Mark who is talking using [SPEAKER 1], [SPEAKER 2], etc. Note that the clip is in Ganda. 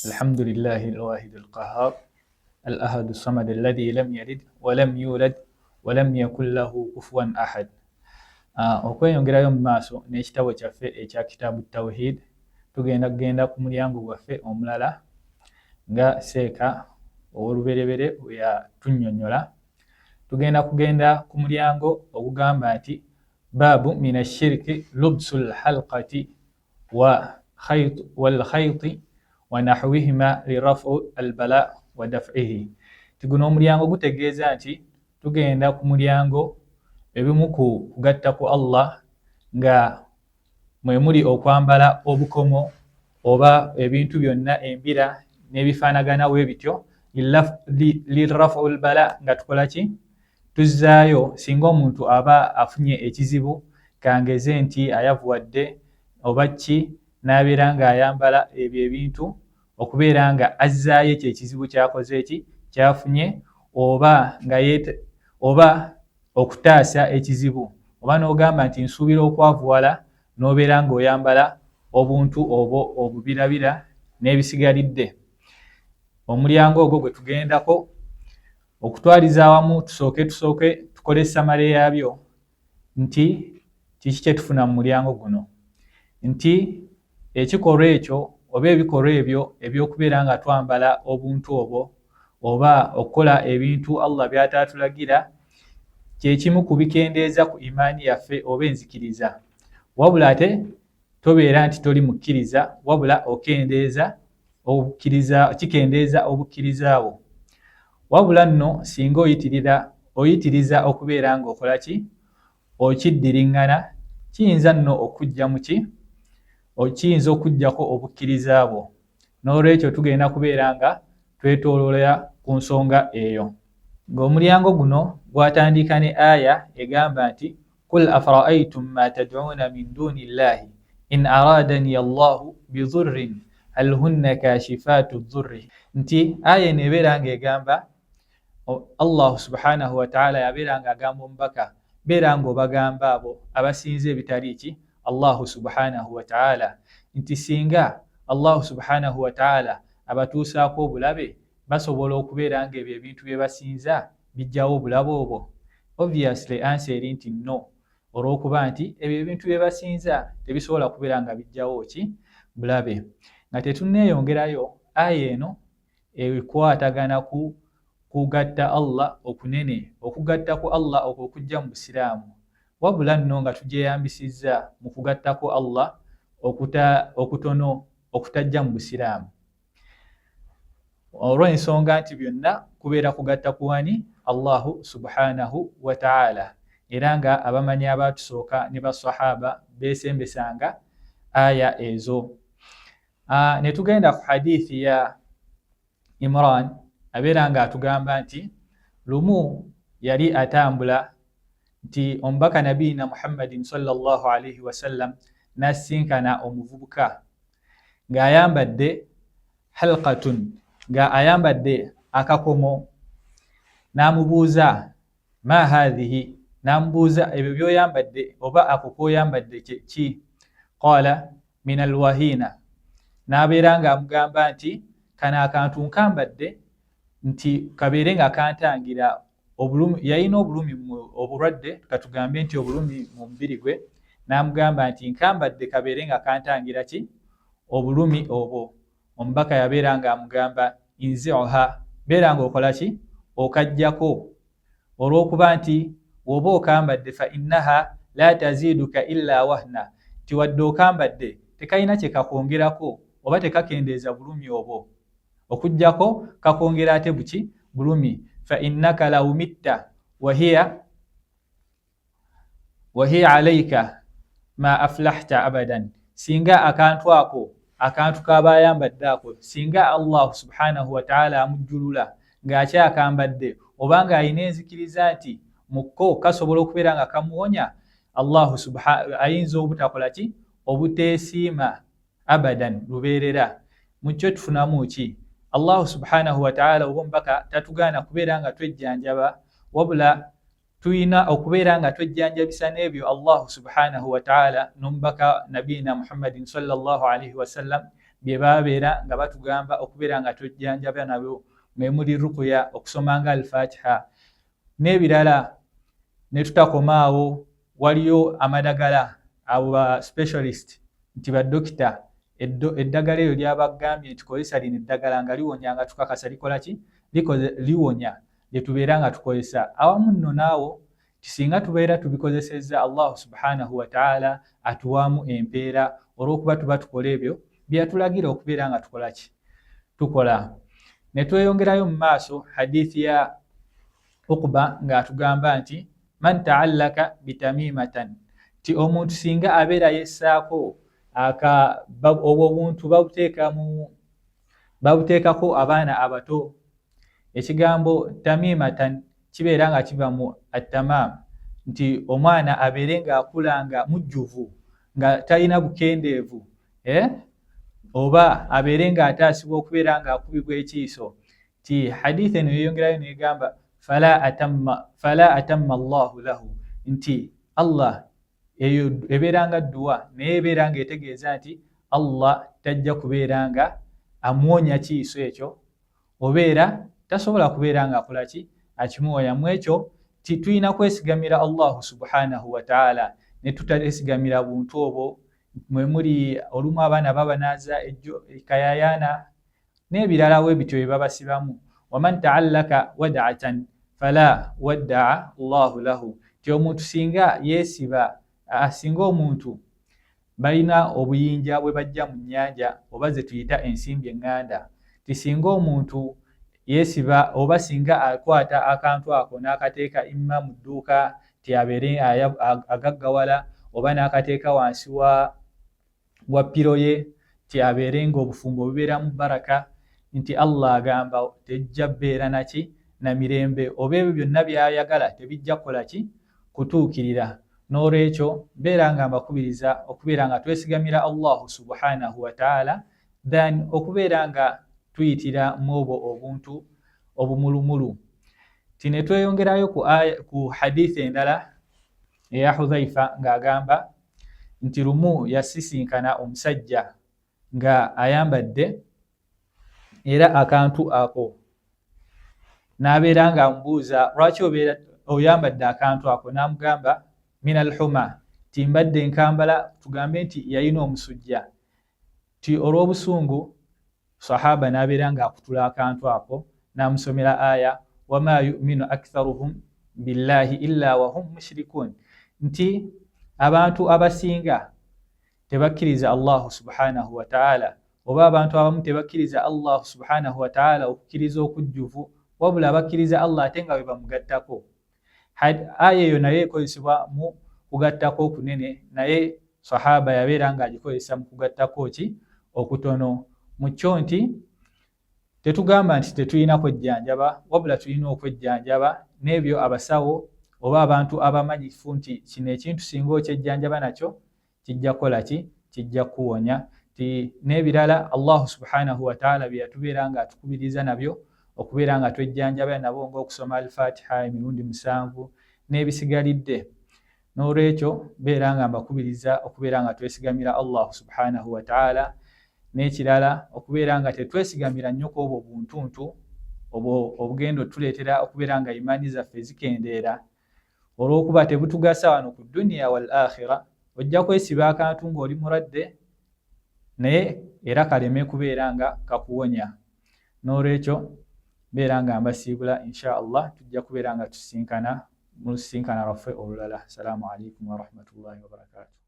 [SPEAKER 1] الحمد لله الواحد القهار الأحد الصمد الذي لم يلد ولم يولد ولم يكن له كفوا أحد. Okweyongerayo mu maaso n'ekitabo kyaffe ekya kitaabu tawhid, tugenda ku mulyango gwaffe omulala nga seeka ow'oluberebere bwe yatunnyonnyola. Tugenda ku mulyango ogugamba nti baabu min ashirki lubsul halqati wal khayti wa nahwihima lirafu albala wa daf'ihi. Guno omulyango gutegeeza nti tugenda ku mulyango ebimu ku kugatta ku Allah nga mwe muli okwambala obukomo oba ebintu byonna embira n'ebifaanagana bwe bityo lirafu albala, nga tukola ki? Tuzzaayo singa omuntu aba afunye ekizibu kangeze nti ayavuwadde oba ki, n'abeera ng'ayambala ebyo ebintu okubeera nga azzaayo ekyo ekizibu kyakoze eki kyafunye, oba okutaasa ekizibu, oba n'ogamba nti nsuubira okwavuwala n'obeera ng'oyambala obuntu obwo obubirabira n'ebisigalidde. Omulyango ogwo gwe tugendako okutwaliza awamu. Tusooke tukole samale yaabyo nti kiki kye tufuna mu mulyango guno, nti ekikolwa ekyo oba ebikolwa ebyo eby'okubeera nga twambala obuntu obwo oba okukola ebintu Allah by'ataatulagira kyekimu ku bikendeeza ku imaani yaffe oba enzikiriza. Wabula ate tobeera nti toli mukkiriza, wabula kikendeeza obukkiriza bwo. Wabula nno singa oyitiriza okubeera ng'okola ki? Okiddiriŋŋana, kiyinza nno okujja mu ki? Kiyinza okujjako obukkiriza bwo. N'olwekyo tugenda kubeera nga twetooloola ku nsonga eyo. Ng'omulyango guno gwatandika ne aya egamba nti qul afara'aytum ma tad'una min duni llahi in aradani allahu bidhurrin hal hunna kashifatu dhurri. Nti aya eno ebeera ng'egamba Allah subhanahu wa ta'ala yabeera ng'agamba omubaka, beera ng'obagamba abo abasinza ebitali ki? Allah subhanahu wa ta'ala, nti singa Allah subhanahu wa ta'ala abatuusaako obulabe basobola okubeera ng'ebyo ebintu bye basinza bijjawo obulabe obwo? Obviously answer eri nti no, olw'okuba nti ebyo ebintu bye basinza tebisobola kubeera nga bijjawo ki? Bulabe. Nga tetunneeyongerayo, aya eno ekwatagana ku kugatta Allah okunene, okugatta ku Allah okwo okujja mu Busiraamu, wabula nno nga tugyeyambisizza mu kugatta ku Allah okutono okutajja mu Busiraamu. Olw'ensonga nti byonna kubeera kugatta ku wani? Allahu subhanahu wa ta'ala. Era nga abamanyi abaatusooka ne basahaba beesembesanga aya ezo. Ne tugenda ku hadithi ya Imran abeera nga atugamba nti lumu yali atambula nti omubaka nabiina Muhammadin sallallahu alaihi wasallam n'asinkana omuvubuka ng'ayambadde halqatun, nga ayambadde akakomo. N'amubuuza ma hadhihi, n'amubuuza ebyo by'oyambadde oba ako k'oyambadde ki? Qala min alwahina, n'abeera ng'amugamba nti kano akantu nkambadde nti kabeere nga kantangira obulumi. Yalina obulumi obulwadde, katugambe nti obulumi mu mubiri gwe, n'amugamba nti nkambadde kabeere nga kantangira ki? Obulumi obwo. Omubaka yabeera ng'amugamba inzi'uha, beera ng'okola ki? Okajjako, olw'okuba nti woba okambadde fa innaha la taziduka illa wahna, nti wadde okambadde tekalina kye kakwongerako oba tekakendeeza bulumi obwo, okujjako kakongera ate buki? Bulumi. Fa innaka law mitta wa hiya alayka ma aflahta abadan. Singa akantu kaba ayambadde ako, singa Allah subhanahu wa ta'ala amujjulula ng'akyakambadde oba ng'alina enzikiriza nti mukko kasobola okubeera nga kamuwonya, Allah ayinza obutakola ki? Obuteesiima abadan, lubeerera. Mu kyo tufunamu ki? Allah subhanahu wa ta'ala oba omubaka tatugaana kubeera nga twejjanjaba, wabula tuyina okubeera nga twejjanjabisa n'ebyo Allah subhanahu wa ta'ala n'omubaka nabiina Muhammadin sallallahu alaihi wasallam bye babeera nga batugamba okubeera nga twejjanjaba nabyo memuli rukuya okusomanga al-Fatiha n'ebirala. Ne tutakomaawo, waliyo amadagala abo ba specialist nti baddokita eddagala eryo lyabagambye nti kozesa lino eddagala nga liwonya nga tukakasa likola ki liwonya lye tubeera nga tukozesa. Awamu nno naawo kisinga tubeera tubikozesezza Allah subhanahu wa ta'ala atuwaamu empeera olw'okuba tuba tukola ebyo byatulagira okubeera nga tukola ki tukola. Ne tweyongerayo mu maaso hadithi ya Uqba ng'atugamba nti man ta'allaka bitamimatan, ti omuntu singa abeera yessaako obwo obuntu babuteekako abaana abato. Ekigambo tamimatan kibeera nga kiva mu attamam, nti omwana abeere ng'akula nga mujjuvu nga talina bukendeevu, oba abeere ng'ataasibwa okubeera ng'akubibwa ekiiso. Ti hadithi eno yeyongerayo negamba fala atamma Allahu lahu, nti Allah eyo ebeera nga dduwa naye ebeera ng'etegeeza nti Allah tajja kubeera nga amuwonya kiiso ekyo, obeera tasobola kubeera ng'akola ki akimuwonya. Mu ekyo tulina kwesigamira Allah subhanahu wa ta'ala ne tutesigamira buntu obwo mwe muli olumu abaana babanaaza ekayayana n'ebirala we bityo bye babasibamu. Waman ta'allaka wad'atan fala wadda'a Allahu lahu, ti omuntu singa yeesiba singa omuntu balina obuyinja bwe bajja mu nnyanja oba ze tuyita ensimbi eŋŋanda, ti singa omuntu yeesiba oba singa akwata akantu ako n'akateeka imma mu dduuka ti abeere agaggawala, oba n'akateeka wansi wa piro ye ti abeere ng'obufumbo bubeeramu baraka, nti Allah agamba tejja bbeera naki na mirembe, oba ebyo byonna by'ayagala tebijja kukola ki kutuukirira. N'olwekyo mbeera nga mbakubiriza okubeera nga twesigamira Allah subhanahu wa ta'ala then okubeera nga tuyitira mu obwo obuntu obumulumulu. Tine tweyongerayo ku hadithi endala eya Hudhaifa ng'agamba nti lumu yasisinkana omusajja nga ayambadde era akantu ako, n'abeera nga amubuuza lwaki obeera oyambadde akantu ako, n'amugamba minal huma, ti mbadde nkambala, tugambe nti yalina omusujja. Ti olw'obusungu sahaba n'abeera ng'akutula akantu ako n'amusomera aya wama yu'minu aktharuhum billahi illa wahum mushrikun, nti abantu abasinga tebakkiriza Allah subhanahu wa ta'ala, oba abantu abamu tebakkiriza Allah subhanahu wa ta'ala okukkiriza okujjuvu, wabula bakkiriza Allah ate nga bwe bamugattako. Aya eyo naye ekozesebwa mu kugattako okunene, naye sahaba yabeera ng'agikozesa mu kugattako ki okutono. Mu kyo nti tetugamba nti tetulina kwejjanjaba, wabula tulina okwejjanjaba n'ebyo abasawo oba abantu abamanyifu nti kino ekintu singa okyejjanjaba nakyo kijja kukola ki kijja kuwonya. Ti n'ebirala Allah subhanahu wa ta'ala bye yatubeera nga atukubiriza nabyo okubeera nga twejjanjaba nabo ng'okusoma al-Fatiha emirundi 7 n'ebisigalidde. N'olwekyo beera nga mbakubiriza okubeera nga twesigamira Allah subhanahu wa ta'ala, n'ekirala okubeera nga tetwesigamira nnyo ku obwo buntuntu obwo obugendo tuleetera okubeera nga imaani zaffe zikendeera, olw'okuba tebutugasa wano ku dunya wal akhira. Ojja kwesiba akantu ng'oli muradde naye era kaleme kubeera nga kakuwonya. N'olwekyo beera nga mbasiibula insha Allah tujja kubeera nga tusinkana mu lusinkana lwaffe olulala. Assalamu alaikum wa rahmatullahi wa barakatuh.